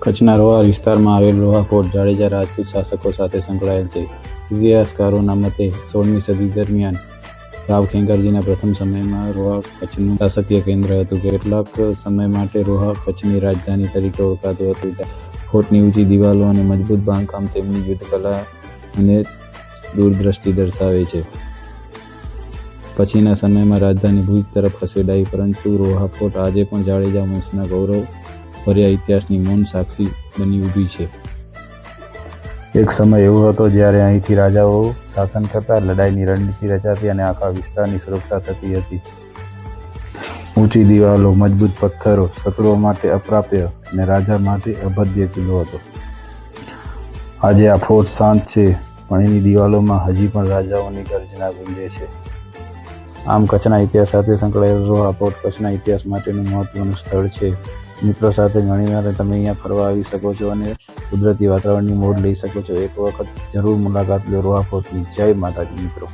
કચ્છના રોહા વિસ્તારમાં આવેલ રોહા ફોર્ટ જાડેજા રાજપૂત શાસકો સાથે સંકળાયેલ છે. ઇતિહાસકારોના મતે 16મી સદી દરમિયાન રાવ ખેંગારજીના પ્રથમ સમયમાં રોહા કચ્છનું શાસકીય કેન્દ્ર હતું. કેટલાક સમય માટે રોહા કચ્છની રાજધાની તરીકે ઓળખાતું હતું. ફોર્ટની ઊંચી દિવાલો અને મજબૂત બાંધકામ તેમની યુદ્ધ કલા અને દૂરદ્રષ્ટિ દર્શાવે છે. પછીના સમયમાં રાજધાની ભુજ તરફ ખસેડાઈ, પરંતુ રોહા ફોર્ટ આજે પણ જાડેજા વંશના ગૌરવભર્યા ઇતિહાસની મૌન સાક્ષી બની ઊભી છે. એક સમય એવો હતો જ્યારે અહીંથી રાજાઓ શાસન કરતા, લડાઈની રણનીતિ રચાતી અને આખા વિસ્તારની સુરક્ષા થતી હતી. ઊંચી દિવાલો, મજબૂત પથ્થરો શત્રુઓ માટે અપ્રાપ્ય અને રાજા માટે અભેદ્ય કિલ્લો હતો. આજે આ ફોર્ટ શાંત છે, પણ એની દિવાલોમાં હજી પણ રાજાઓની ગર્જના ગુંજે છે. આમ કચ્છના ઇતિહાસ સાથે સંકળાયેલ રોહા ફોર્ટ કચ્છના ઇતિહાસ માટેનું મહત્વનું સ્થળ છે. મિત્રો સાથે ઘણીવાર તમે અહીંયા ફરવા આવી શકો છો અને કુદરતી વાતાવરણની મોજ લઈ શકો છો. એક વખત જરૂર મુલાકાત લો રોહા ફોર્ટની. જય માતાજી મિત્રો.